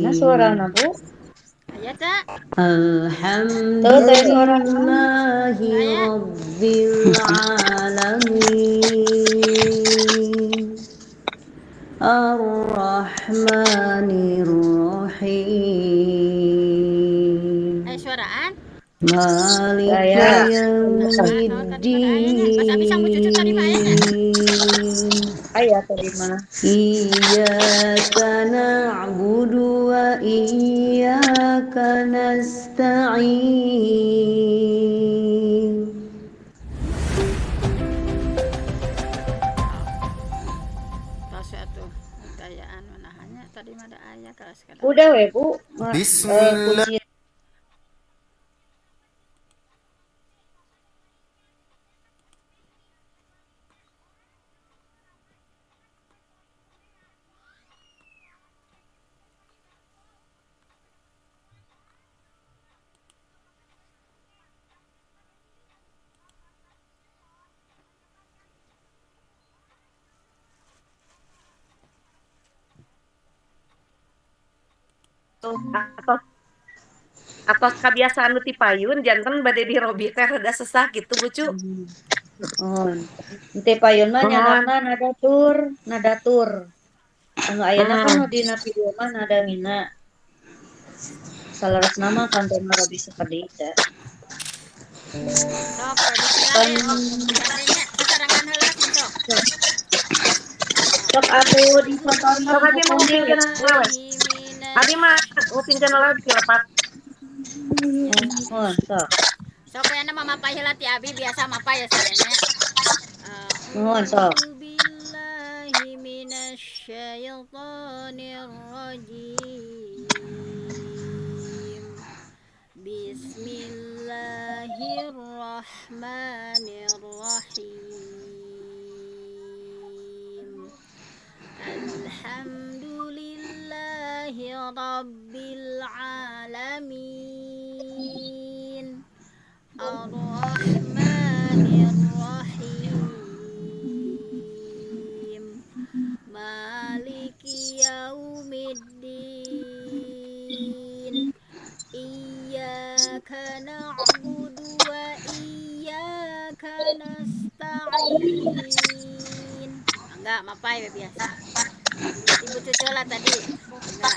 Nah suarana Bismillahirrahmanirrahim. Bu. Aya tak? Tuh teh suarana. Aya. Alhamdulillahi rabbil alamin. Ar-Rahmanir-Rahim. Suaraan. Maliki Saya. Oh, tadi mah ada ayahnya. Pas habis sambut cucu tadi mah ayahnya. yaumiddin. Ayah tadi mah. Iyyaka na'budu wa iyyaka nasta'in. Pas atuh tayaan menahannya tadi mah ada ayah kelas kadang. Udah we Bu. Bismillah. Kunci. atau atau kebiasaan nu ti payun janten bade dirobi teh rada sesah gitu bucu. Oh. Ente payun mah Mohon. nyanarna nada tur. Anu ayeuna kan nu dina video mah nada mina. Salaras nama kantong Robi seperti itu. Sok bismillah Kan gandengnya sasarangan heula sing sok. sok aku difotonya Sok abi mau kuning. pingin lewe. Abi mah pingin lewe dilepas. Mohon sok. Sok we mah mapai heula ti abi biasa mapai ya sadanya. Mohon sok. A'udzu billahi minasyaitonir rajim. Bismillahirrahmanirrahim. Alhamdulillahi rabbil alamin. Ar-Rahmanir-Rahim. Maliki yaumiddin. Iyyaka na'budu wa iyyaka nasta'in. Enggak, mapai biasa. Ibu cucu lah tadi. Enggak.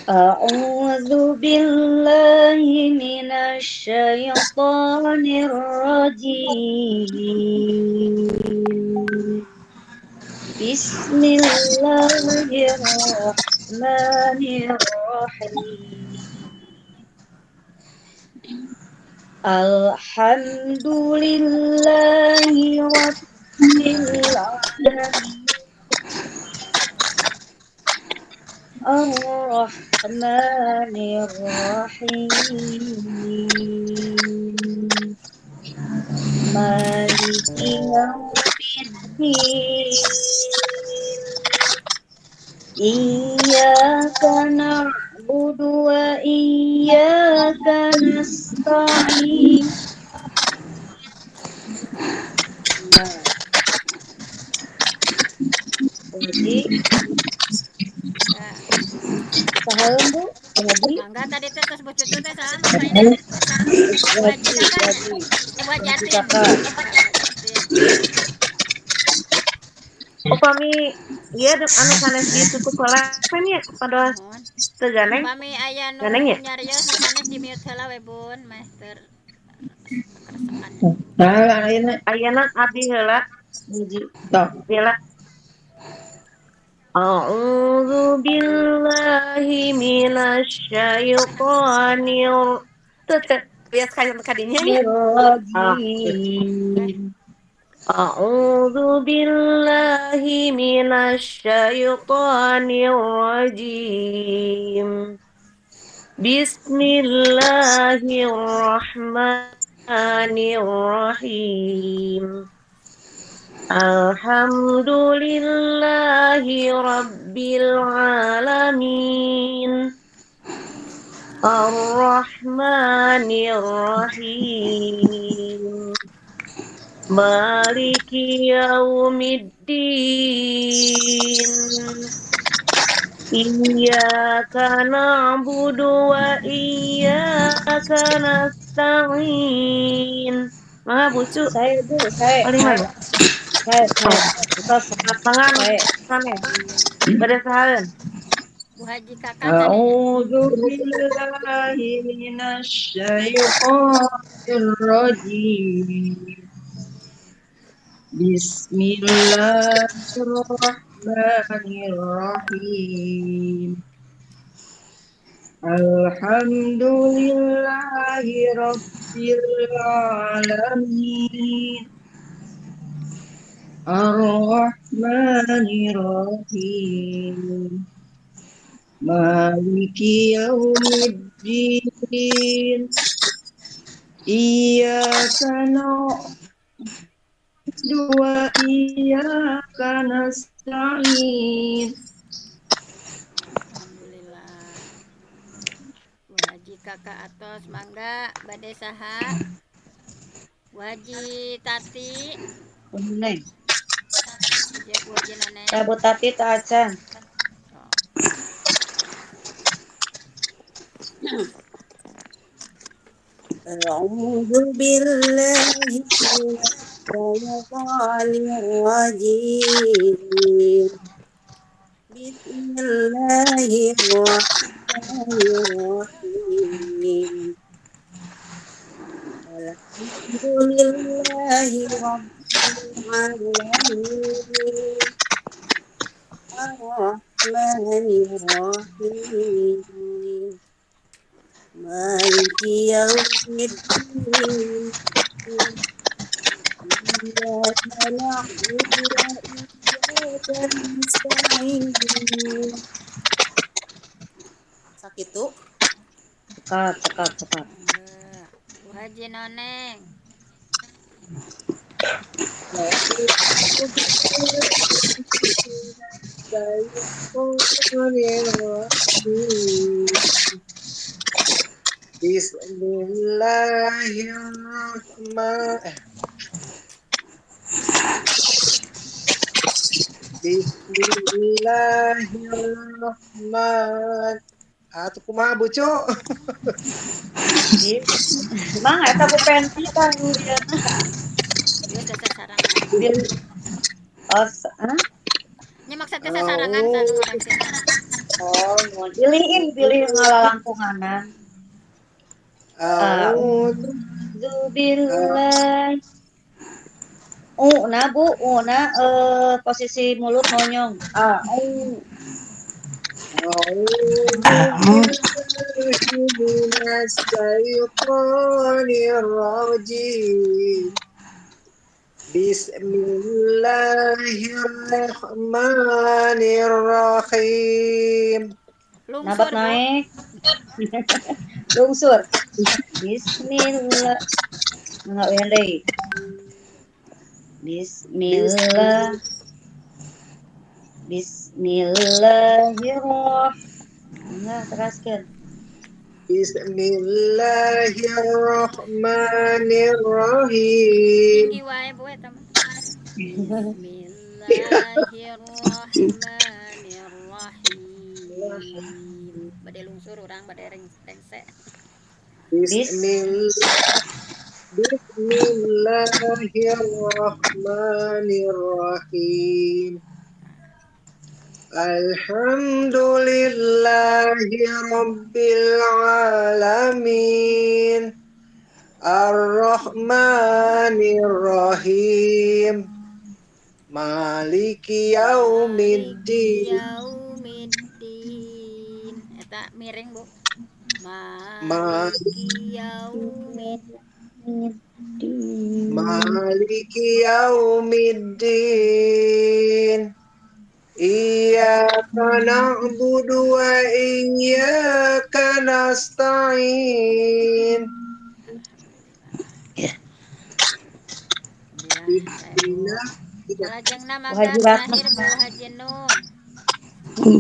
A'udzu billahi minasy syaithanir rajim. Bismillahirrahmanirrahim. Alhamdulillahi rabbil alamin. Ar-Rahmanir-Rahim. Maliki yaumiddin. Iyyaka na'budu wa iyyaka nasta'in. Nah, jadi Enggak. sahabat Bu, jadi Mangga tadi teh terus bu cucu teh saha mapaina? Bu Haji kakaknya. Bu Haji Haji Atin. kakak. Bu Haji Atin. Upami ieu anu sanes ditutup heula kan ya pada Nuhun. teu ganeng. Upami aya nu Ganeng ya? nyarios nu sanes di mute heula we Bun, Master keresekan. Nah, Ayeuna abi heula hiji toh. heula. A'udzu billahi minasy syaithanir. Tuh bias kayak kadinya nya. Ah, Oke. Rajim. A'udzu billahi minasy syaithanir rajim. Bismillahirrahmanirrahim. Alhamdulillahi rabbil alamin. Ar-Rahmanir-Rahim. Maliki yaumiddin. Iyyaka na'budu wa iyyaka nasta'in. Mga bucu, Saya Bu, saya kalimat. saya Oh, atas mangan saya. kami. Pada saharan. Bu Haji kakak tadi. A'udzu billahi minasyaitonir rajim. Bismillahirrahmanirrahim. Alhamdulillahi rabbil alamin. Ar-Rahmanir-Rahim. Maliki yaumiddin. Iyyaka na'budu wa iyyaka nasta'in. Alhamdulillah. Bu Haji kakak atos mangga badai saha. Bu Haji Tati, Neng, ijek Bu Haji Noneng. cabut tati ta acan. أعوذ بالله من الشيطان الرجيم بسم الله الرحمن الرحيم الحمد لله رب العالمين الرحمن الرحيم مالك يوم الدين إياك نعبد وإياك نستعين sakit tuh Cekat. Mangga. Bu Haji Noneng. Bismillahirrahmanirrahim. Atuh kumaha bucu? Mang eta ku pensi tah dia. Yus dasar sarangan. Bil Nya maksud ke sasarangan tanu ngoreksina. Oh, pilih ngalalangkunganan. A'udzu A'udzu billahi. Nah Bu, posisi mulut monyong. billahi minas syaitonir rajim. Bismillahirrahmanirrahim. Nabat Lungsur, Bu. naik. Lungsur. Bismillah. Enggak uyan Bismillah. Bismillahirrahmanirrahim. Enggak teraskeun. Bismillahirrahmanirrahim. Tinggi wae Bu eta mah. Bismillahirrahmanirrahim. Bade lungsur urang bade rengse. Bismillahirrahmanirrahim. Alhamdulillahi rabbil alamin. Ar-Rahmanir-Rahim. Maliki yaumiddin. Yaumiddin. Eta miring, Bu. Maliki yaumiddin. Iyyaka na'budu wa iyyaka nasta'in. Alhamdulillah, saya Bu. Salajengna mangga Haji Ratna. terakhir Bu Haji Nun.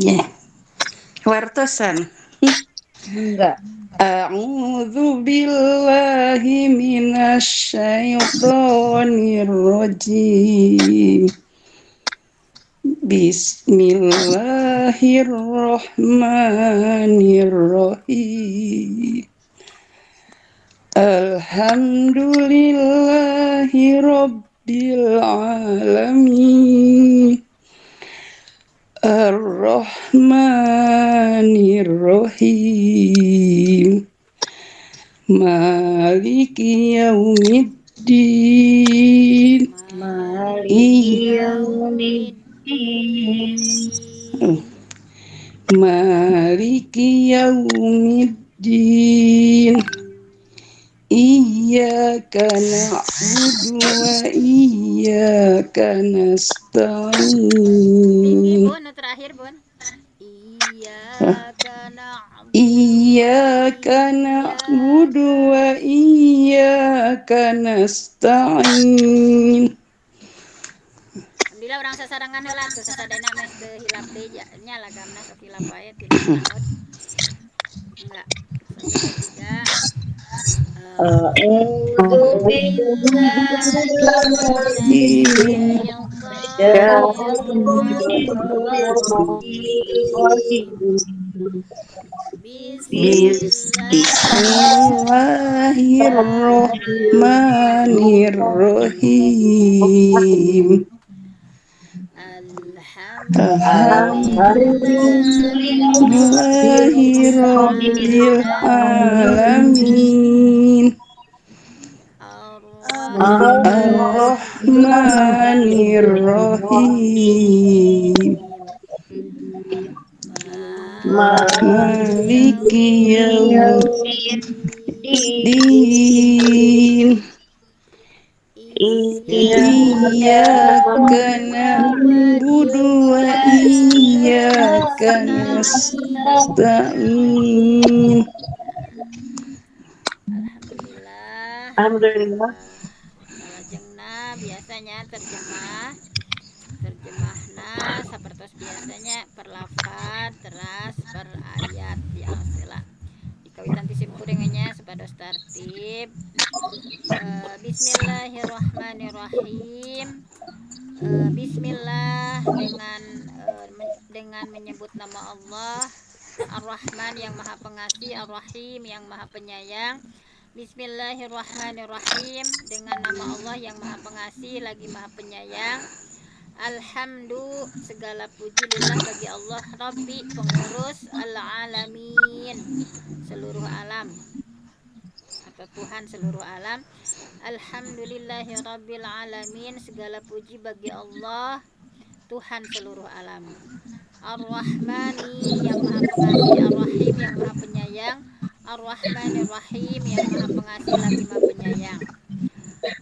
iya wartosan Enggak. A'udzu billahi minasy syaithanir rajim. Bismillahirrahmanirrahim. Alhamdulillahi rabbil alamin. Ar-Rahmanir-Rahim. Maliki yaumiddin. Maliki yaumiddin. Maliki yaumiddin. Iyyaka na'budu wa iyyaka Tinggi nasta'in. Bun, terakhir Bun. Iyyaka Na'budu wa iyyaka nasta'in. Alhamdulillah orang sasarangan heula tuh sasadena meh teu hilap deui nya lagamna sok hilap wae tina naud. Enggak. Satu dua tiga. A'udzu billahi minasyaitonir rajim. Bismillahirrahmanirrahim. Alhamdulillahirabbil alamin. Ar-Rahmanir-Rahim. Maliki yaumiddin. Iyyaka na'budu wa iyyaka nasta'in. Alhamdulillah. Salajengna biasanya terjemahna sapertos biasanya per lafaz teras per ayat biasa di kawitan ti simkuringnya supados tertib. Bismillahirrahmanirrahim. Bismillah dengan menyebut nama Allah, Ar-Rahman yang Maha Pengasih, Ar-Rahim yang Maha Penyayang. Bismillahirrahmanirrahim dengan nama Allah yang Maha Pengasih lagi Maha Penyayang. Alhamdu segala puji lillah bagi Allah, Rabbi pengurus al-alamin seluruh alam atau Tuhan seluruh alam. Alhamdulillahi rabbil alamin segala puji bagi Allah Tuhan seluruh alam. Ar-Rahmani yang Maha Pengasih, Ar-Rahim yang Maha Penyayang, Ar-Rahmanir-Rahim yang Maha Pengasih lagi Maha Penyayang.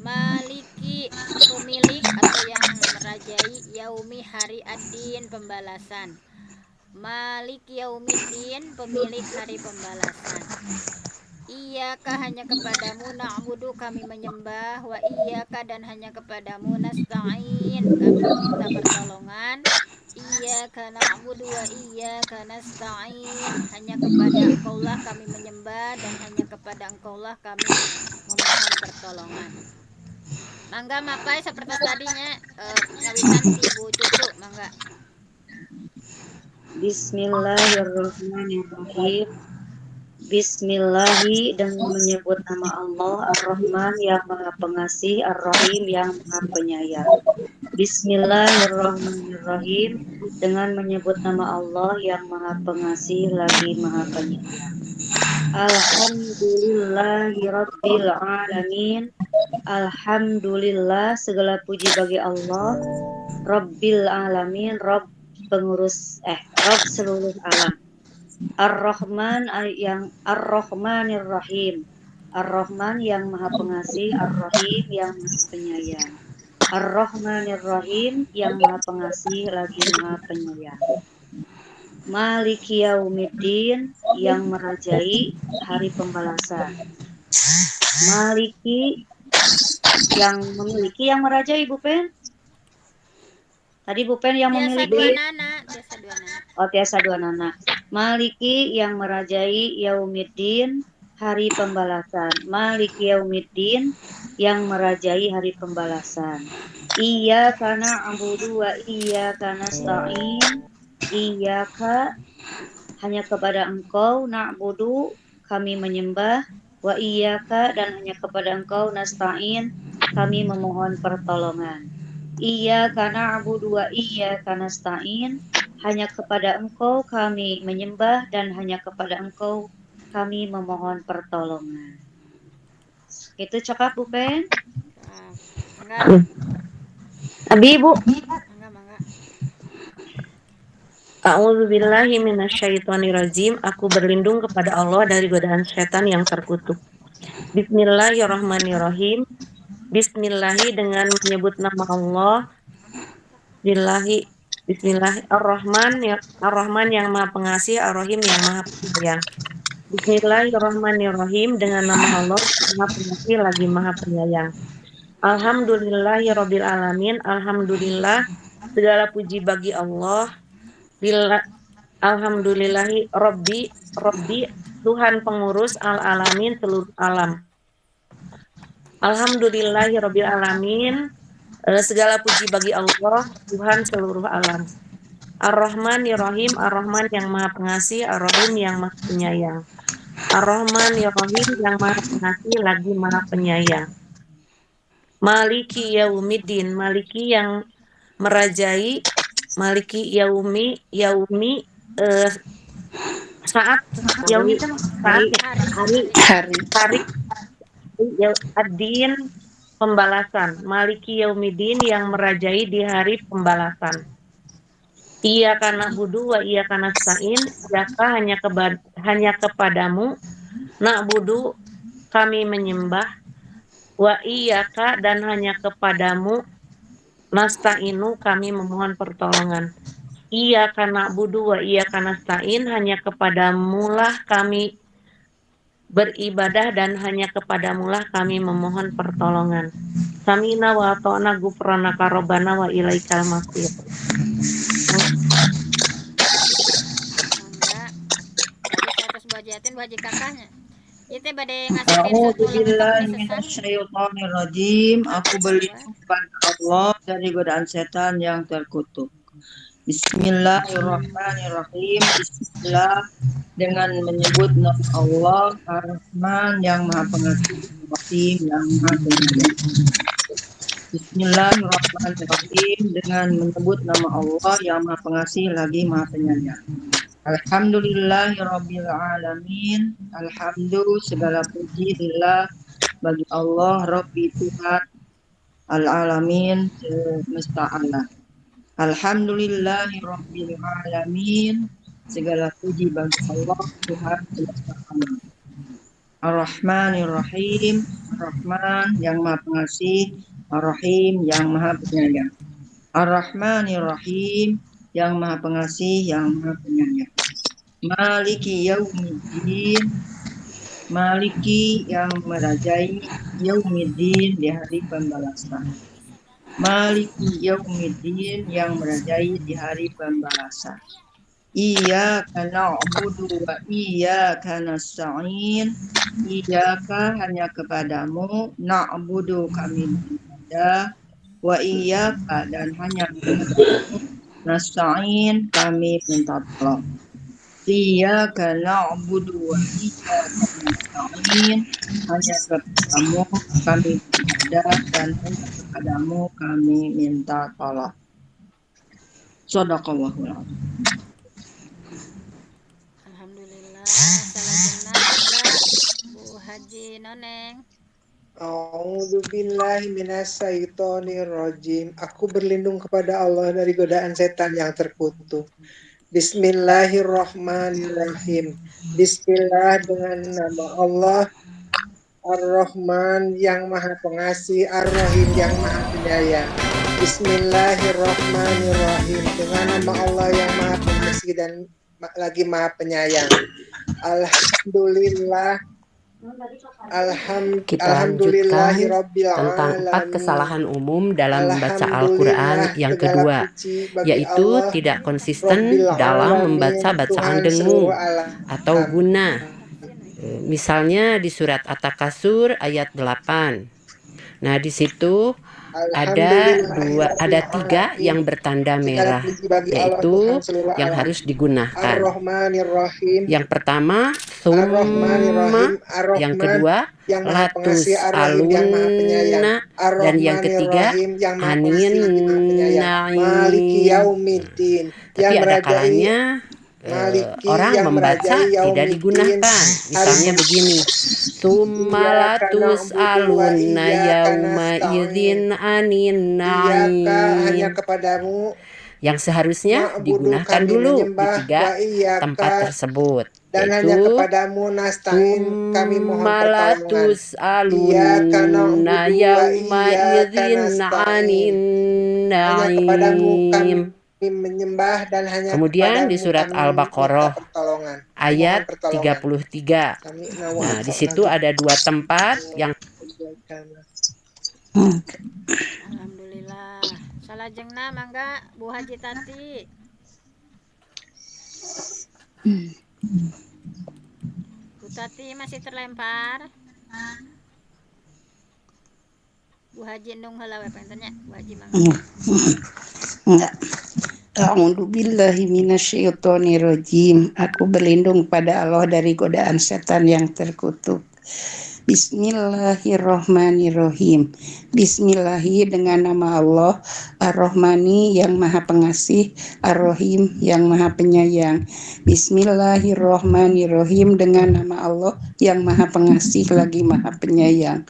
Maliki pemilik atau yang merajai, yaumi hari ad-din pembalasan. Maliki yaumiddin pemilik hari pembalasan. Iyyaka hanya kepadamu na'budu kami menyembah, wa iyyaka dan hanya kepadamu nasta'in kami meminta pertolongan. Iyyaka na'budu wa iyyaka nasta'in hanya kepada Engkaulah kami menyembah dan hanya kepada Engkaulah kami memohon pertolongan. Mangga mapai seperti tadinya ngawitan Ibu Cucu mangga. Bismillahirrahmanirrahim. Bismillahi dengan menyebut nama Allah, Ar-Rahman yang Maha Pengasih, Ar-Rahim yang Maha Penyayang. Bismillahirrahmanirrahim dengan menyebut nama Allah yang Maha Pengasih lagi Maha Penyayang. Alhamdulillahirabbil alamin. Alhamdulillah segala puji bagi Allah, Rabbil alamin, Rabb Rabb seluruh alam. Ar-Rahman yang Ar-Rahmanir Rahim. Ar-Rahman yang Maha Pengasih, Ar-Rahim yang Maha Penyayang. Ar-Rahmanir Rahim yang Maha Pengasih lagi Maha Penyayang. Maliki yaumiddin yang merajai hari pembalasan. Maliki yang memiliki, yang merajai Bu Pen. Tadi Bu Pen yang Biasa memiliki. dua nana. Oh tiasa dua nana. Maliki yang merajai yaumiddin hari pembalasan. Maliki yaumiddin yang merajai hari pembalasan. Iya karena abudu wa iya karena stain. Iya hanya kepada engkau na'budu kami menyembah wa iyyaka dan hanya kepada engkau nasta'in kami memohon pertolongan. Iyyaka na'budu wa iyyaka nasta'in hanya kepada engkau kami menyembah dan hanya kepada engkau kami memohon pertolongan. Itu cakap Bu Pen? Enggak, Abi Bu. enggak. A'udzubillahi minasyaitonirrajim. Aku berlindung kepada Allah dari godaan setan yang terkutuk. Bismillahirrahmanirrahim. Bismillahi dengan menyebut nama Allah. Bismillahirrahman Ar-Rahman yang Maha Pengasih, Ar-Rahim yang Maha Penyayang. Bismillahirrahmanirrahim dengan nama Allah Maha Pengasih lagi Maha Penyayang. Alhamdulillahirabbil alamin. Alhamdulillah segala puji bagi Allah. Alhamdulillahi Rabbi Tuhan pengurus al-alamin seluruh alam. Alhamdulillahi Rabbil alamin. Segala puji bagi Allah Tuhan seluruh alam. Ar-Rahmanir-Rahim, Ar-Rahman yang Maha Pengasih, Ar-Rahim yang Maha Penyayang. Ar-Rahmanir-Rahim yang Maha Pengasih lagi Maha Penyayang. Maliki Yaumiddin, Maliki yang merajai, Maliki Yaumi saat Yaumi kan saat hari Ad-Din pembalasan. Maliki Yaumiddin yang merajai di hari pembalasan. Iyyaka na'budu wa iyyaka nasta'in. Iyyaka hanya kepadamu na'budu kami menyembah, wa iyyaka dan hanya kepadamu nasta'inu kami memohon pertolongan. Iyyaka na'budu wa iyyaka nasta'in, hanya kepadamulah kami beribadah dan hanya kepadamulah kami memohon pertolongan. Samina wa ata'na ghufranaka rabbana wa ilaikal masir. Enggak. Tadi 100 buah jatin buah kakaknya. Itu badai ngasarin satu A'udzubillahi lengkap nih sesan. minasyaitonirrajim. Aku berlindung kepada Allah dari godaan setan yang terkutuk. Bismillahirrahmanirrahim. Bismillah dengan menyebut nama Allah Ar-Rahman yang Maha Pengasih, Ar-Rahim yang Maha Penyayang. Bismillahirrahmanirrahim dengan menyebut nama Allah yang Maha Pengasih lagi Maha Penyayang. Alhamdulillahirabbil alamin. Alhamdulillah segala puji lillah bagi Allah Rabbi Tuhan al-alamin semesta alam. Alhamdulillahirabbil alamin. Segala puji bagi Allah Tuhan semesta alam. Ar-Rahmanir-Rahim. Ar-Rahman yang Maha Pengasih, Ar-Rahim yang Maha Penyayang. Ar-Rahmanir-Rahim yang Maha Pengasih, yang Maha Penyayang. Maliki Yaumiddin. Maliki yang merajai, Yaumiddin di hari pembalasan. Maliki Yaumiddin yang merajai di hari pembalasan. Iyyaka na'budu wa iyyaka nasta'in. Iyyaka hanya kepadamu, na'budu kami beribadah, wa iyyaka dan hanya kepadamu, nasta'in kami minta tolong. Iyyaka na'budu wa iyyaka nasta'in. Hanya kepadamu kami beribadah dan hanya kepadamu kami minta tolong. Shadaqallahul adzim. Alhamdulillah. Salah jenah enggak. Bu Haji Noneng. A'udzubillahi minasyaitonirrajim. Aku berlindung kepada Allah dari godaan setan yang terkutuk. Bismillahirrahmanirrahim. Bismillah dengan nama Allah Ar-Rahman yang Maha Pengasih, Ar-Rahim yang Maha Penyayang. Bismillahirrahmanirrahim dengan nama Allah yang Maha Pengasih dan lagi Maha Penyayang. Alhamdulillah Kita lanjutkan Alhamdulillahirabbil tentang 4 alamin. kesalahan umum dalam membaca Al-Quran yang kedua, yaitu tidak konsisten dalam membaca bacaan dengung atau gunah. Misalnya di surat At-Takasur ayat 8. Nah, di situ ada 3 yang bertanda merah, yaitu yang harus digunakan. Yang pertama, summa, yang kedua, latus alunna, dan yang ketiga, anin naim. Tapi ada kalanya orang membaca tidak digunakan. Misalnya begini, sumalatus alunna yauma idzin anin naim. Hanya kepadamu yang seharusnya digunakan dulu di 3 tempat tersebut, dan hanya yaitu kepadamu nasta'in kami mohon pertolongan. sumalatus alunna yauma idzin anin Hanya kepadamu kami naim. menyembah dan hanya Kemudian di surat Al-Baqarah ayat 33. Nah, di situ ada 2 tempat yang Alhamdulillah. Salah jengna mangga Bu Haji Tati. Bu Tati masih terlempar. Bu Haji nung heula we pengen Bu Haji mangga. Enggak. A'udzu billahi minasyaitonirrajim. Aku berlindung pada Allah dari godaan setan yang terkutuk. Bismillahirrohmanirrohim. Bismillahi dengan nama Allah, Ar-Rahmani yang maha pengasih, Ar-Rahim yang maha penyayang. Bismillahirrohmanirrohim dengan nama Allah yang maha pengasih lagi maha penyayang.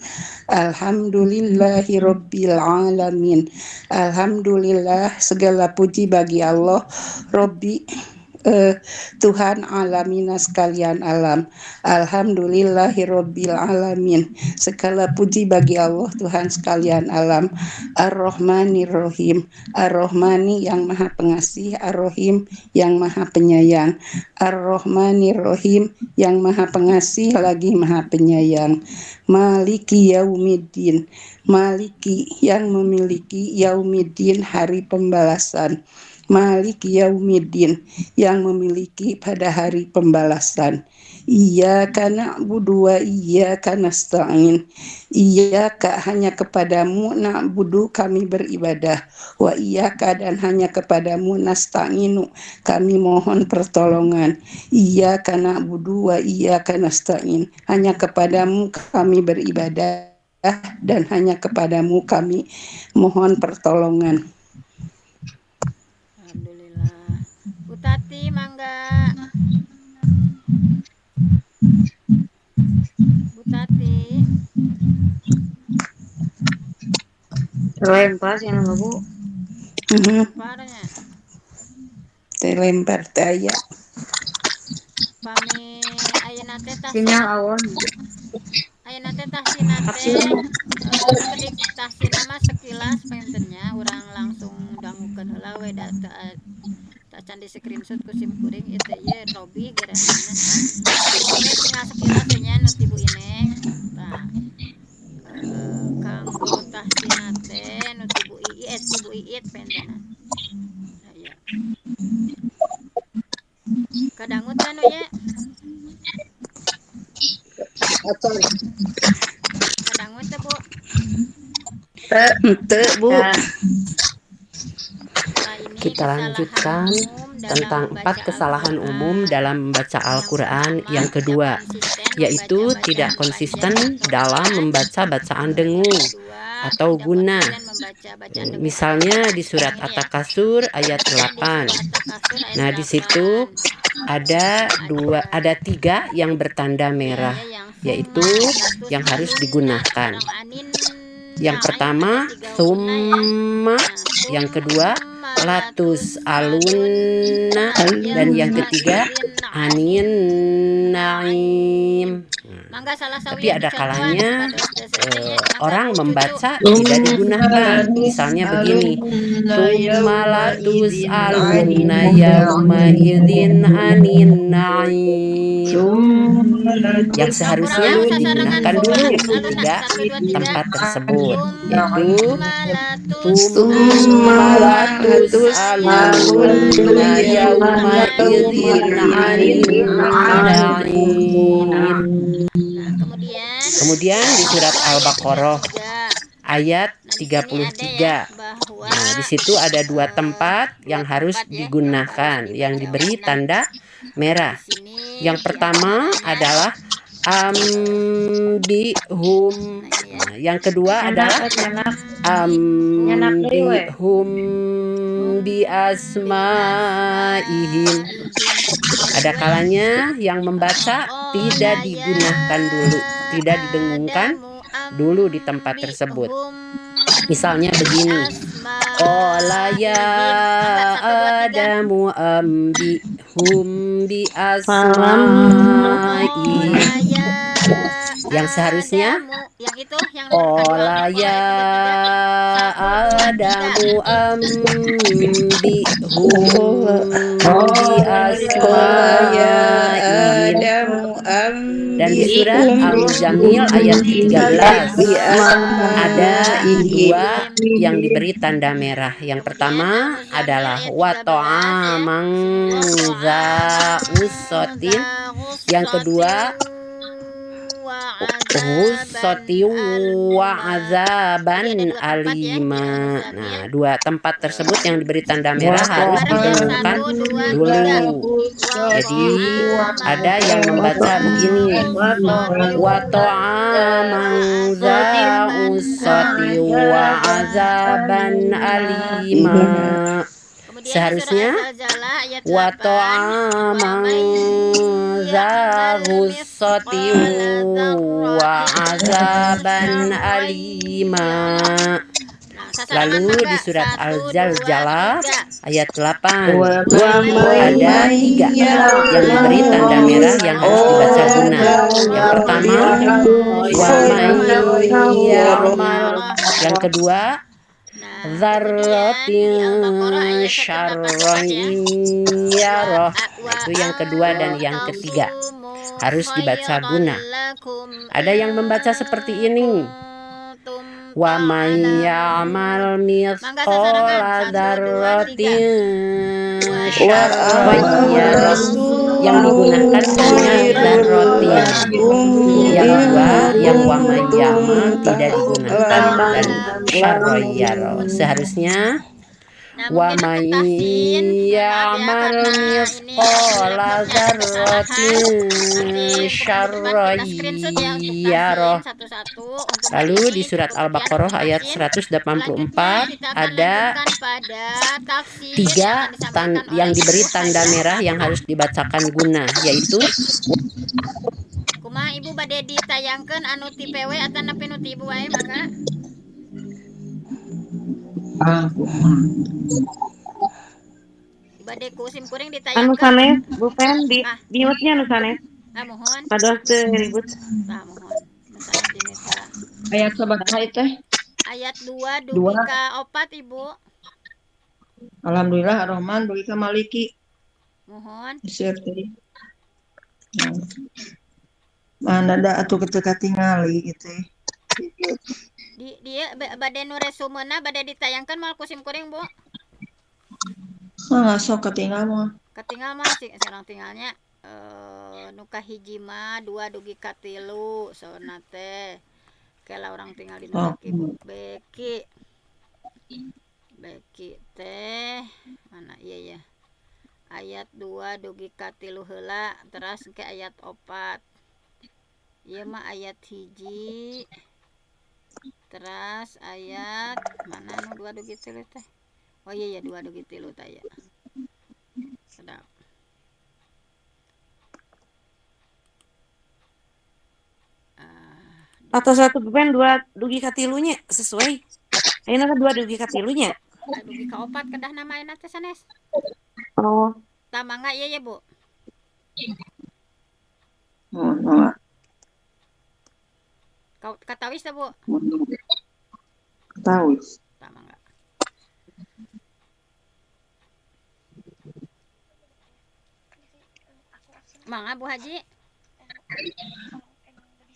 Alhamdulillahirabbil alamin. Alhamdulillah, segala puji bagi Allah, Robbi, Tuhan alamina sekalian alam. Alhamdulillahirabbil alamin. Segala puji bagi Allah, Tuhan sekalian alam. Ar-Rahmanirrahim. Ar-Rahmani yang maha pengasih, Ar-Rahim yang maha penyayang. Ar-Rahmanirrahim yang maha pengasih lagi maha penyayang. Maliki yaumiddin. Maliki yang memiliki, yaumiddin hari pembalasan. Maliki yaumiddin yang memiliki pada hari pembalasan. Iyyaka na'budu wa iyyaka nasta'in. Iyyaka hanya kepadamu na'budu kami beribadah, wa iyyaka dan hanya kepadamu nasta'inu kami mohon pertolongan. Iyyaka na'budu wa iyyaka nasta'in. Hanya kepadamu kami beribadah dan hanya kepadamu kami mohon pertolongan. Alhamdulillah. Bu Tati mangga. Bu Tati. Terlempar sih nama Bu. Parahnya. Terlempar daya. Pami ayeuna teh Sinyal awon. ayeuna teh tahsina teh kedik tahsina mah sekilas pentennya urang langsung dangukeun heula we da can di screenshot ku sim kuring ieu teh ye Robi geranana. Langsung we tinggal sekilas we nya nu ti Bu Ineng. Tah. Kanggo tahsina teh nu ti Bu Iit pentena. Nah, iya. Kadangut kan nya? Kadangut teh Bu. Teu Bu. Kita lanjutkan tentang 4 kesalahan umum dalam membaca Al-Quran yang kedua, yaitu tidak konsisten dalam membaca bacaan dengung atau gunah. Misalnya di surat At-Takasur ayat 8. Nah, di situ ada 3 yang bertanda merah, yaitu yang harus digunakan. Yang pertama, summa, yang kedua, latus alunna, dan yang ketiga, anin naim. Mangga salah Tapi sawian ada dicontohan kalanya supados desanya. Mangga orang Bu Cucu. membaca tidak digunakan. Misalnya begini, Tumalatus alunna yauma idzin anin na'im. Yang seharusnya Sampurasun sasarangan digunakan buku dulu aluna. tiga 1, 2, 3. tempat tersebut, yaitu Tumalatus Tumalatus alunna yauma idzin anin na'im. Nah, Kemudian di surat Al-Baqarah ayat Nah, di sini ada 33. ya bahwa Nah, di situ ada dua tempat yang harus digunakan, yang diberi tanda merah. di sini Yang pertama adalah ambihum. Nah, yang kedua adalah ambihum bi asmaihim. Ada kalanya yang membaca tidak digunakan dulu, tidak didengungkan dulu di tempat tersebut. Misalnya begini, qala ya adamu ambihum bi asmaihim. Yang seharusnya qala ya adamu ambihum bi asmaihim. Dan di surat Al-Muzammil ayat 13 ada dua yang diberi tanda merah. Yang pertama adalah wa ta'amang za usotin. Yang kedua Husati wa azaban alima. Nah, dua tempat tersebut yang diberi tanda merah harus didengungkan dulu. Jadi ada yang membaca begini, wa ta'amang za usati wa azaban alima. Seharusnya wa ta'amang za usati wa azaban alima. Lalu di surat Al-Zalzalah ayat 8 ada 3 yang diberi tanda merah yang harus dibaca guna. Yang pertama wa may ya'mal. Yang kedua dzarratin syarran yarah. Itu yang kedua dan yang ketiga harus dibaca guna. Ada yang membaca seperti ini, wa may ya'mal mithqala dzarratin syarran yarah. Yang digunakan hanya dzarratin. Yang dua, yang wa may ya'mal tidak digunakan dan syarran yarah. Seharusnya wa may ya'mal mithqala dzarratin syarran yarah. Lalu di surat Al-Baqarah ayat 184 ada 3 yang diberi tanda merah yang harus dibacakan guna, yaitu kumaha ibu bade ditayangkeun anu ti PW atawa nepi nu ti ibu wae mangga. Bade ku sim kuring Anu ditayangkeun. sanes, Bu Pen, di mute-nya anu sanes. Mohon. Pados teu ribut. Mohon. Nu sanes di mute heula. Ayat sabaraha teh? Ayat 2 dugi ka 4 ibu. Alhamdulillah Ar-Rahman dugi ka Maliki. Mohon. Seueur teh. Mana da atuh teu katingali gitu. Di dia bade nu resumena bade ditayangkeun moal ku sim kuring, Bu. Sok ketinggal mah. Ketinggal mah sareng tinggalnya nu kahiji mah 2 dugi ka 3 sauna teh. Kela orang tinggal di Beki. Beki teh mana iya ya. Ayat 2 dugi ka 3 heula terus ke ayat 4. Ieu mah ayat hiji. Terus ayat mana nu 2 dugi 3 teh? Oh iya ya 2 dugi 3 teh ya. Sedap. Atau 1 pen 2 dugi ka 3-nya sesuai. Ayeuna kan 2 dugi ka 3-nya. Dugi ka 4 kedah nama ayeuna teh sanes. Oh. Tah mangga ieu ya, Bu. Kata wis Bu? Tahu. Sama enggak? Mangga Bu Haji.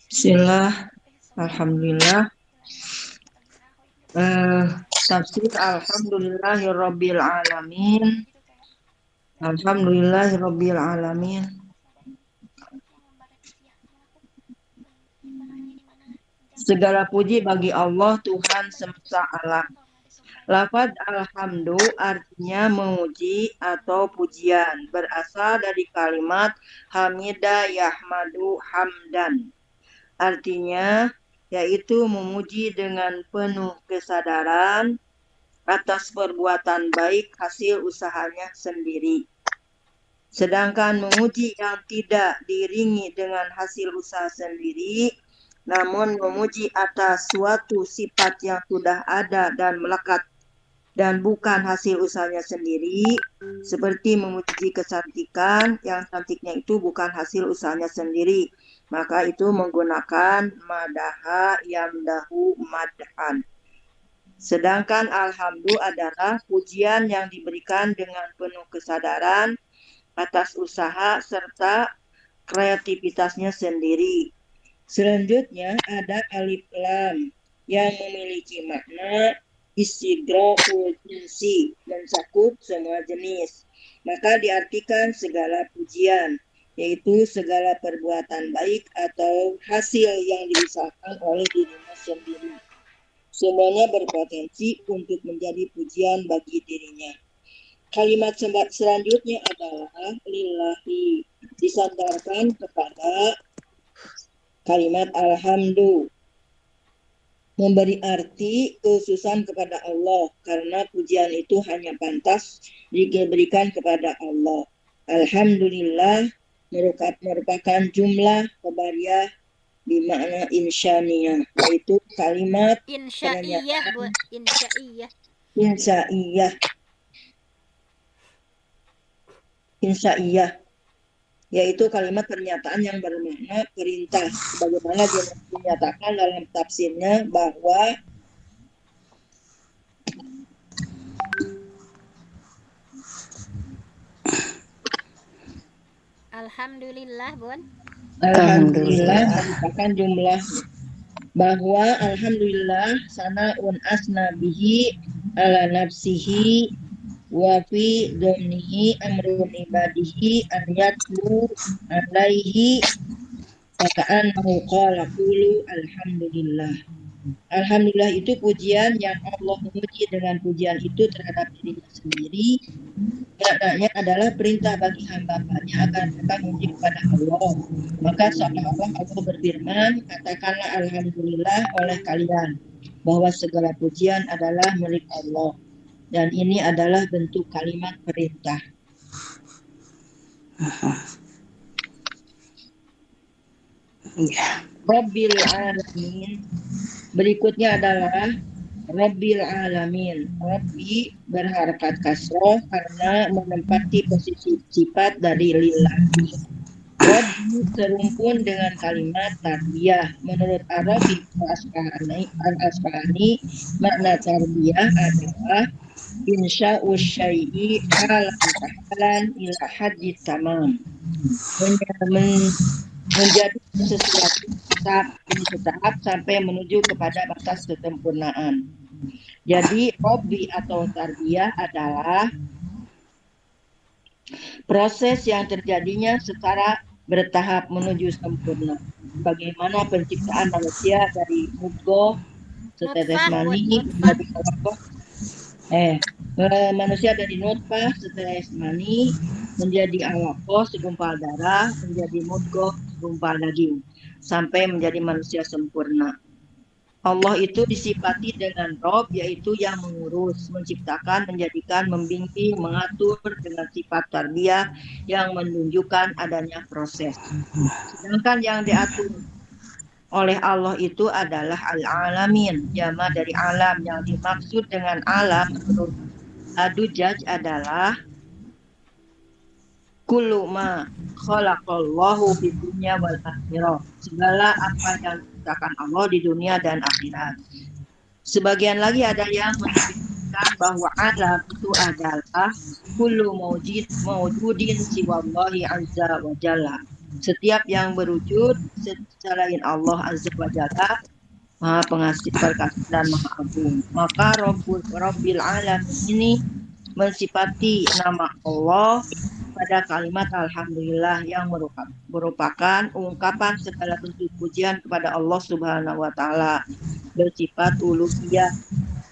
Bismillah. Alhamdulillah. Tafsir Alhamdulillahirabbil alamin. Alhamdulillahirabbil alamin. Segala puji bagi Allah Tuhan semesta alam. Lafaz alhamdu artinya memuji atau pujian, berasal dari kalimat hamida yahmadu hamdan. Artinya yaitu memuji dengan penuh kesadaran atas perbuatan baik hasil usahanya sendiri. Sedangkan memuji yang tidak diiringi dengan hasil usaha sendiri, namun memuji atas suatu sifat yang sudah ada dan melekat dan bukan hasil usahanya sendiri, seperti memuji kecantikan yang cantiknya itu bukan hasil usahanya sendiri, maka itu menggunakan madaha yamdahu madhan. Sedangkan alhamdu adalah pujian yang diberikan dengan penuh kesadaran atas usaha serta kreativitasnya sendiri. Selanjutnya ada alif lam yang memiliki makna istighraqul jinsi, mencakup semua jenis. Maka diartikan segala pujian, yaitu segala perbuatan baik atau hasil yang diusahakan oleh dirinya sendiri. Semuanya berpotensi untuk menjadi pujian bagi dirinya. Kalimat selanjutnya adalah lillahi, disandarkan kepada kalimat alhamdu, memberi arti kekhususan kepada Allah, karena pujian itu hanya pantas diberikan kepada Allah. Alhamdulillah merupakan jumlah qabariyah bermakna insya'iyah, yaitu kalimat Insya'iyah Bu, insya'iyah. Insya'iyah yaitu kalimat pernyataan yang bermakna perintah, sebagaimana dinyatakan dalam tafsirnya bahwa Alhamdulillah Bun. Alhamdulillah merupakan jumlah, bahwa alhamdulillah sana'un asna bihi ala nafsihi wa fi dhonihi amrun ibadihi an yatlu alaihi faka'annahu qala qulu alhamdulillah. Alhamdulillah itu pujian yang Allah memuji dengan pujian itu terhadap dirinya sendiri. Maknanya adalah perintah bagi hamba-hambanya agar mereka memuji kepada Allah. Maka seolah-olah Allah berfirman, katakanlah alhamdulillah oleh kalian, bahwa segala pujian adalah milik Allah. Dan ini adalah bentuk kalimat perintah. Rabbil alamin. Berikutnya adalah Rabbil alamin. Rabbi berharakat kasroh karena menempati posisi sifat dari lillahi. Rabbi serumpun dengan kalimat tarbiyah. Menurut Arabi al-Asfahani, makna tarbiyah adalah insya'u syai'i halan ila haddi tamam, menjadi sesuatu tahap sampai menuju kepada batas kesempurnaan. Jadi Rabbi atau tarbiyah adalah proses yang terjadinya secara bertahap menuju sempurna. Bagaimana penciptaan manusia dari mudghah, setetes mani, menjadi manusia dari nutfah, setetes mani, menjadi alaqah, segumpal darah, menjadi mudghah, segumpal daging, sampai menjadi manusia sempurna. Allah itu disifati dengan Rob, yaitu yang mengurus, menciptakan, menjadikan, membimbing, mengatur dengan sifat tarbiyah yang menunjukkan adanya proses. Sedangkan yang diatur oleh Allah itu adalah al-alamin, jama dari alam. Yang dimaksud dengan alam menurut Ad-Dujjaj adalah kullu ma khalaqallahu fid dunya wal akhirah, segala apa yang diciptakan Allah di dunia dan akhirat. Sebagian lagi ada yang menyebutkan bahwa alam itu adalah kullu mawjudin siwallahi azza wa jalla. Setiap yang berwujud selain Allah azza wa jalla, Maha Pengasih Perkasa dan Maha Agung. Maka Rabbil Alamin ini mensifati nama Allah pada kalimat Alhamdulillah yang merupakan ungkapan segala bentuk pujian kepada Allah Subhanahu wa Ta'ala, bersifat uluhiyah,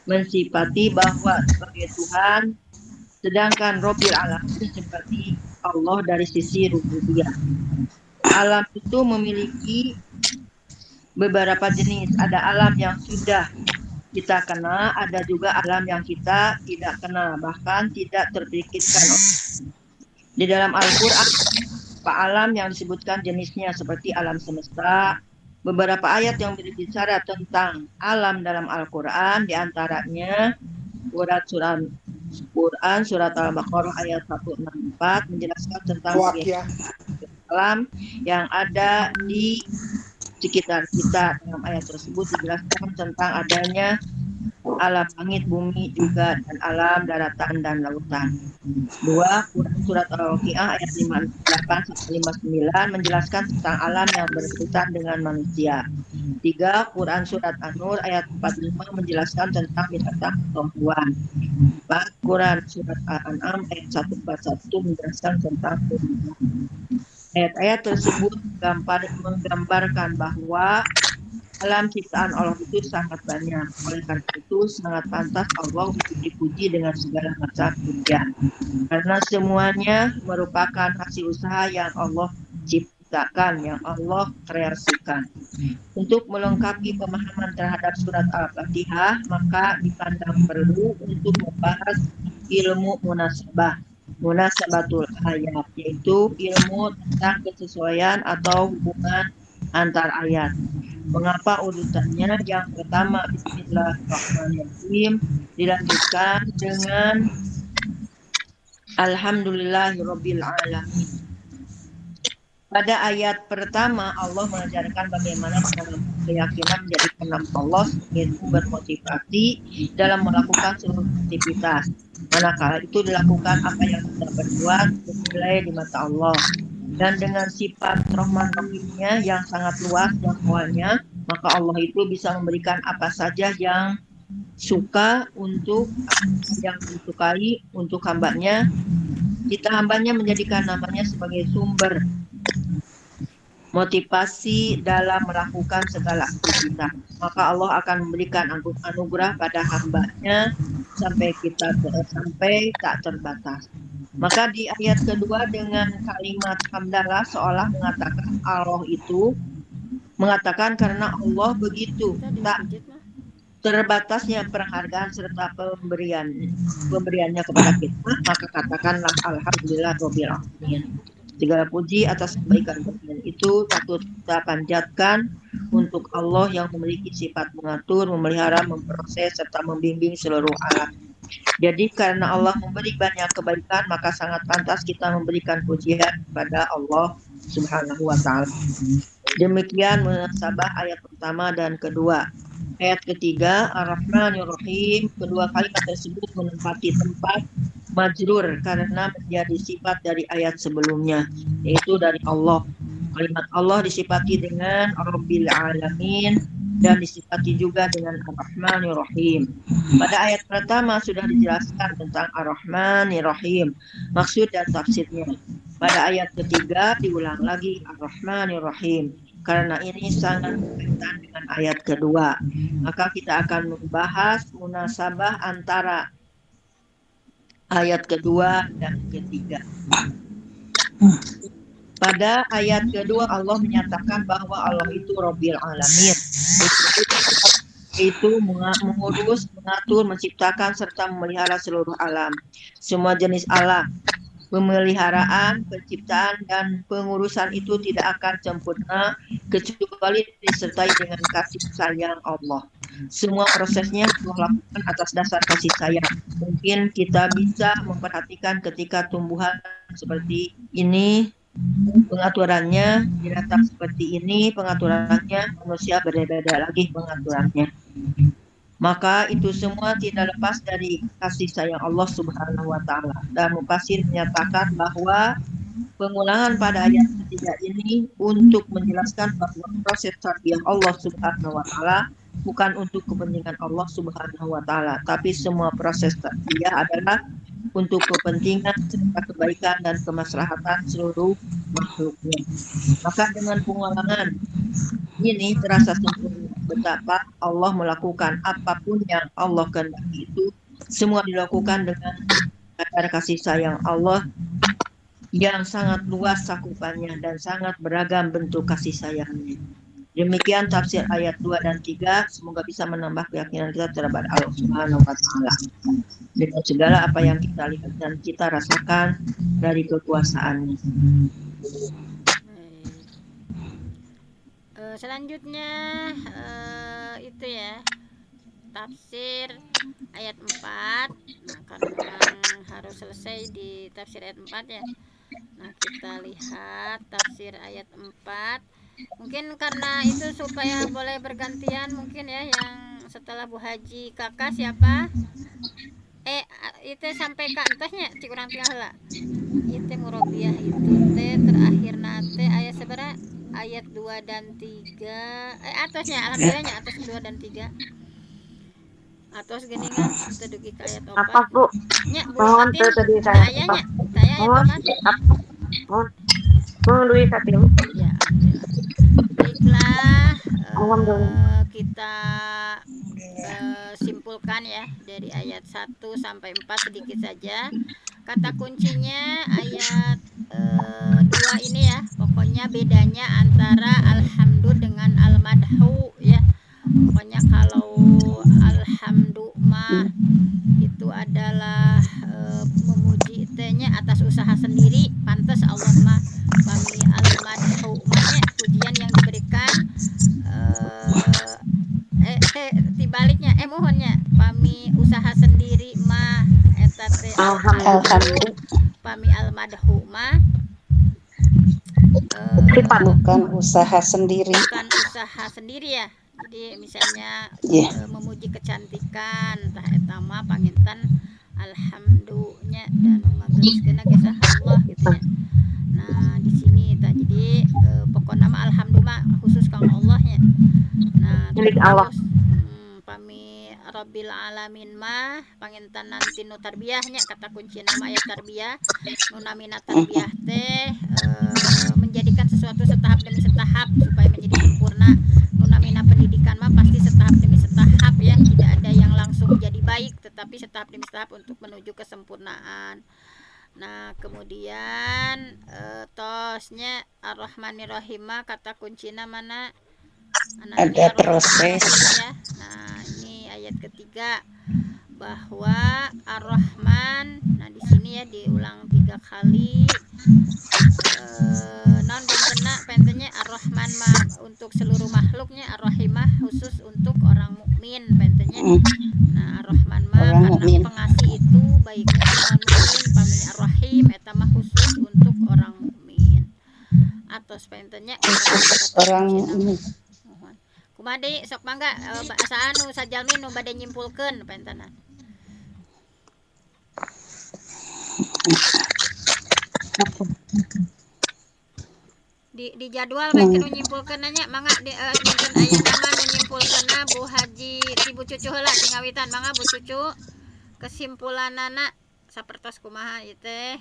mensifati bahwa sebagai Tuhan, sedangkan Rabbil Alamin seperti Allah dari sisi rububiyah. Alam itu memiliki beberapa jenis. Ada alam yang sudah kita kenal, ada juga alam yang kita tidak kenal, bahkan tidak terpikirkan. Di dalam Al-Quran, alam yang disebutkan jenisnya seperti alam semesta. Beberapa ayat yang berbicara tentang alam dalam Al-Quran, diantaranya Quran surat Al-Baqarah ayat 164 menjelaskan tentang alam yang ada di sekitar kita. Dalam ayat tersebut dijelaskan tentang adanya alam langit, bumi juga, dan alam daratan dan lautan. 2. Quran surat Al-Waqiah ayat 58-59 menjelaskan tentang alam yang berkaitan dengan manusia. 3. Quran surat An-Nur ayat 45 menjelaskan tentang binatang atau hewan. 4. Quran surat Al-An'am ayat 141 menjelaskan tentang tumbuhan. Ayat-ayat tersebut menggambarkan bahwa alam ciptaan Allah itu sangat banyak. Oleh karena itu sangat pantas Allah untuk dipuji dengan segala macam pujian. Karena semuanya merupakan hasil usaha yang Allah ciptakan, yang Allah kreasikan. Untuk melengkapi pemahaman terhadap surat Al-Fatihah, maka dipandang perlu untuk membahas ilmu munasabatul ayat, yaitu ilmu tentang kesesuaian atau hubungan antar ayat. Mengapa urutannya yang pertama Bismillahirrahmanirrahim dilanjutkan dengan Alhamdulillahirabbil alamin. Pada ayat pertama Allah mengajarkan bagaimana keyakinan menjadi nama Allah sebagai sumber motivasi dalam melakukan seluruh aktivitas. Manakala itu dilakukan apa yang kita berbuat bernilai di mata Allah. Dan dengan sifat Rahman Rahimnya yang sangat luas jangkauannya, maka Allah itu bisa memberikan apa saja yang suka untuk yang disukai untuk hambanya. Kita hambanya menjadikan namanya sebagai sumber motivasi dalam melakukan segala aktivitas. Maka Allah akan memberikan anugerah pada hambanya sampai tak terbatas. Maka di ayat kedua dengan kalimat hamdalah seolah mengatakan Allah itu mengatakan karena Allah begitu tak terbatasnya penghargaan serta pemberiannya kepada kita, maka katakanlah alhamdulillah rabbil alamin. Segala puji atas kebaikan itu patut kita panjatkan untuk Allah yang memiliki sifat mengatur, memelihara, memproses serta membimbing seluruh alam. Jadi karena Allah memberi banyak kebaikan, maka sangat pantas kita memberikan pujian kepada Allah Subhanahu wa Ta'ala. Demikian munasabah ayat pertama dan kedua. Ayat ketiga, Ar-Rahmanir-Rahim, kedua kalimat tersebut menempati tempat majrur karena menjadi sifat dari ayat sebelumnya, yaitu dari Allah. Kalimat Allah disifati dengan Rabbil Alamin dan disifati juga dengan Ar-Rahmanir-Rahim. Pada ayat pertama sudah dijelaskan tentang Ar-Rahmanir-Rahim, maksud dan tafsirnya. Pada ayat ketiga diulang lagi Ar-Rahmanir-Rahim, karena ini sangat berkaitan dengan ayat kedua. Maka kita akan membahas munasabah antara ayat kedua dan ketiga. Pada ayat kedua Allah menyatakan bahwa Allah itu Rabbil Alamin, itu mengurus, mengatur, menciptakan serta memelihara seluruh alam, semua jenis alam. Pemeliharaan, penciptaan dan pengurusan itu tidak akan sempurna kecuali disertai dengan kasih sayang Allah. Semua prosesnya Allah lakukan atas dasar kasih sayang. Mungkin kita bisa memperhatikan ketika tumbuhan seperti ini Pengaturannya binatang seperti ini, pengaturannya manusia berbeda lagi pengaturannya. Maka itu semua tidak lepas dari kasih sayang Allah Subhanahu wa taala. Dan Mufassir menyatakan bahwa pengulangan pada ayat ketiga ini untuk menjelaskan bahwa proses tarbiyah Allah Subhanahu wa taala bukan untuk kepentingan Allah Subhanahu wa taala, tapi semua proses tarbiyah adalah untuk kepentingan serta kebaikan dan kemaslahatan seluruh makhluknya. Maka dengan pengulangan ini terasa sempurna betapa Allah melakukan apapun yang Allah kehendaki itu semua dilakukan dengan kadar kasih sayang Allah yang sangat luas cakupannya dan sangat beragam bentuk kasih sayangnya. Demikian tafsir ayat 2 dan 3. Semoga bisa menambah keyakinan kita terhadap Allah Subhanahu wa taala dengan segala apa yang kita lihat dan kita rasakan dari kekuasaannya. Selanjutnya itu ya tafsir ayat 4. Nah, karena memang harus selesai di tafsir ayat 4 ya. Nah, kita lihat tafsir ayat 4. Mungkin karena itu supaya boleh bergantian mungkin ya, yang setelah Bu Haji kakak siapa? Itu sampai ke atasnya cik urang tinggal lah. Itu murabiah itu teh terakhir nate ayat seberapa? Ayat 2 dan 3. Atasnya alhamdulillahnya atas 2 dan 3. Atas geningan kita dugi ke ayat 4. Apa Bu? Nya Mohon buatin tadi saya ayahnya. Saya ayat 4. Mohon duit katim. Ya, baiklah. Alhamdulillah. Kita simpulkan ya dari ayat 1 sampai 4 sedikit saja. Kata kuncinya ayat 2 ini ya. Pokoknya bedanya antara alhamdu dengan al-madhu ya. Pokoknya kalau alhamdu mah itu adalah memuji tehnya atas usaha sendiri, pantas Allah mah. Pami al-madhu mahnya pujian yang diberikan tibaliknya mohonnya pami usaha sendiri mah eta teh alhamdulillah. Pami al-madhu mah bukan usaha sendiri. Bukan usaha sendiri ya. Jadi misalnya memuji kecantikan tah eta mah panginten alhamdulillah dan ngageuskeun ge Allah gitu ya. Nah, di sini tah jadi pokokna mah alhamdulillah khusus kang Allah nya. Nah, milik Allah. Pami rabbil alamin mah panginten nanti nu tarbiyahnya kata kunci nama ayat tarbiyah nu namina tarbiyah teh menjadikan sesuatu setahap demi setahap supaya menjadi sempurna. Nu namina pendidikan mah pasti setahap demi setahap ya, tidak ada yang langsung jadi baik tetapi setahap demi setahap untuk menuju kesempurnaan. Nah, kemudian tosnya ar-rahmanir-rahim kata kuncina mana? Ada proses ya. Nah, ini ayat ketiga bahwa ar-rahman. Nah, di sini ya diulang 3 kali. Non bencana pentennya ar-rahman mah untuk seluruh makhluknya, ar-rahimah khusus untuk orang mukmin pentennya. Nah, ar-rahman mah karena pengasih itu baik mukmin non mukmin, pami ar-rahim eta mah khusus untuk orang mukmin. Atos pentennya orang mukmin. Kumade sok mangga asa anu sajalmi nu bade nyimpulkeun pentenan. Di jadwal baik nu nyimpulkeun nya mangga dinten aya nama nu nyimpulkeunna Bu Haji ti Bu Cucu heula tingawitan mangga Bu Cucu kesimpulanana sapertos kumaha ieu teh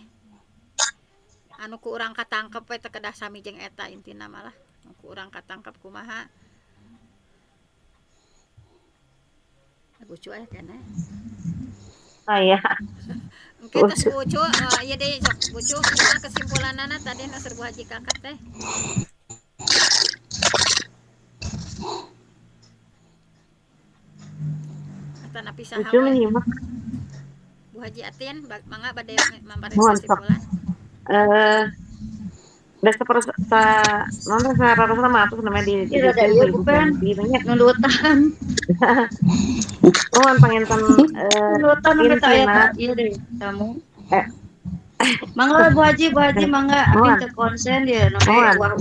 anu ku urang katangkep we teu kedah sami jeung eta intina malah ku urang katangkep kumaha. Bucu aya keneh. Saya. Engke tos bucu ieu deui sok bucu kumaha kesimpulanana tadi nu serbu Haji Kakak teh. Kata napi saha Bucu menyimak. Bu Haji Atin mangga bade mampareun kesimpulan. Udah nonton rata sama atus namanya di bukan banyak nundutan. Pengen nundutan kata ayat ieu deh kamu. Mangga Bu Haji mangga abdi teu konsen dia namanya wah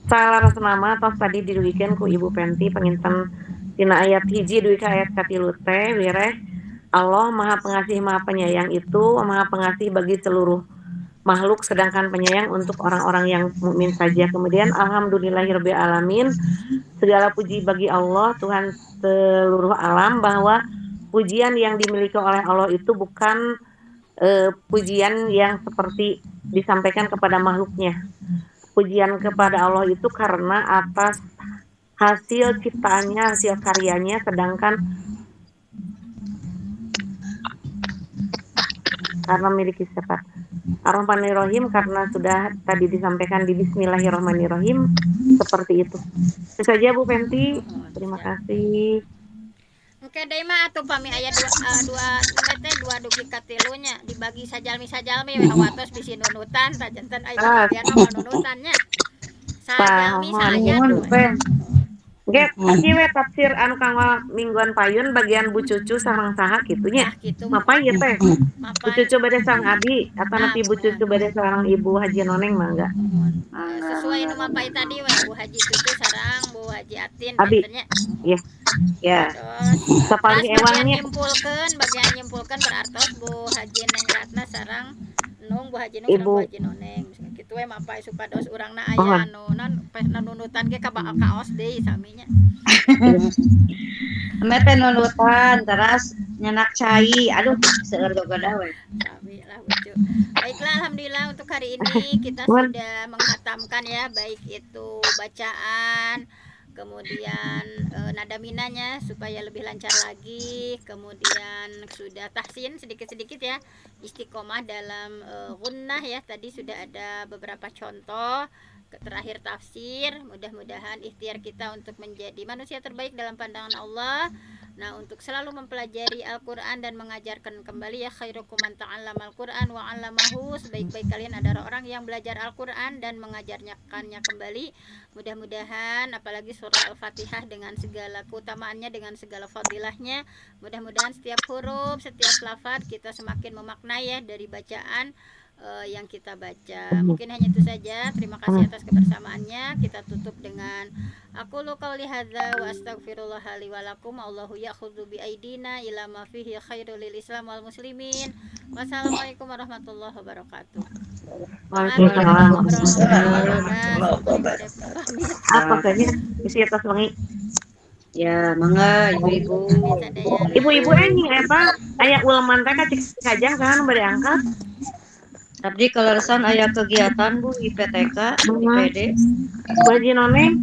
salah nama tos tadi diduikeun ku Ibu Penti panginten tina ayat hiji duwi ka ayat katilu teh wireh Allah Maha Pengasih Maha Penyayang itu Maha Pengasih bagi seluruh makhluk sedangkan penyayang untuk orang-orang yang mukmin saja. Kemudian alhamdulillahirabbil alamin, segala puji bagi Allah Tuhan seluruh alam, bahwa pujian yang dimiliki oleh Allah itu bukan pujian yang seperti disampaikan kepada makhluknya. Pujian kepada Allah itu karena atas hasil ciptaannya, hasil karyanya, sedangkan karena memiliki sifat Ar-Rahmanir-Rahim karena sudah tadi disampaikan di Bismillahirrahmanirrahim, seperti itu. Itu saja Bu Penti. Terima kasih. Oke deh mah atuh pami aya dua dugi katilunya dibagi sajalmi we hawatos bisi nunutan tajanten aya bagian mah nunutannya. Sajalmi saayat we. Ge, kieu tafsir anu kanggo mingguan payun bagian Bu Cucu sareng saha kitu nya. Mapa ieu teh? Bu Cucu bade sareng Abi atau nepi Bu Cucu bade sareng Ibu Haji Noneng mah enggak? Sesuai nu mapai tadi we Bu Haji Cucu sareng Bu Haji Atin Abi. Iya. Ya. Sapalih ewangnya bagian nyimpulkeun berartos Bu Haji Neng Ratna sareng Nung Bu Haji Nung sareng Bu Haji Noneng. Kitu we mapai supados urangna aya anu nunutan ge ka kaos deui saminya. Ame teh nunutan teras nyenak cai. Aduh, seueur gogoda we. Sami lah lucu. Baiklah, alhamdulillah untuk hari ini kita sudah menghatamkan ya, baik itu bacaan, kemudian nada minanya supaya lebih lancar lagi, kemudian sudah tahsin sedikit-sedikit ya, istiqomah dalam gunnah ya, tadi sudah ada beberapa contoh, terakhir tafsir. Mudah-mudahan ikhtiar kita untuk menjadi manusia terbaik dalam pandangan Allah. Nah, untuk selalu mempelajari Al-Quran dan mengajarkan kembali ya, khairukum man ta'allama Al-Quran wa 'allamahu, sebaik-baik kalian adalah orang yang belajar Al-Quran dan mengajarkannya kembali. Mudah-mudahan apalagi surah Al-Fatihah dengan segala keutamaannya, dengan segala fadilahnya, mudah-mudahan setiap huruf, setiap lafaz kita semakin memaknai ya dari bacaan yang kita baca. Mungkin hanya itu saja. Terima kasih atas kebersamaannya. Kita tutup dengan aqulu qouli hadza wa astaghfirullah li wa lakum. Allahu ya'khudhu bi aidina ila ma fihi khairul lil Islam wal muslimin. Wassalamualaikum warahmatullahi wabarakatuh. Waalaikumsalam apa kayaknya isi atas wangi. Ya, mangga ibu-ibu. Ibu-ibu anjing apa? Aya ulman teh ka cik kajang kan bari angkat. Abdi kaleresan aya kegiatan Bu IPTK, IPD. Bu Haji Noneng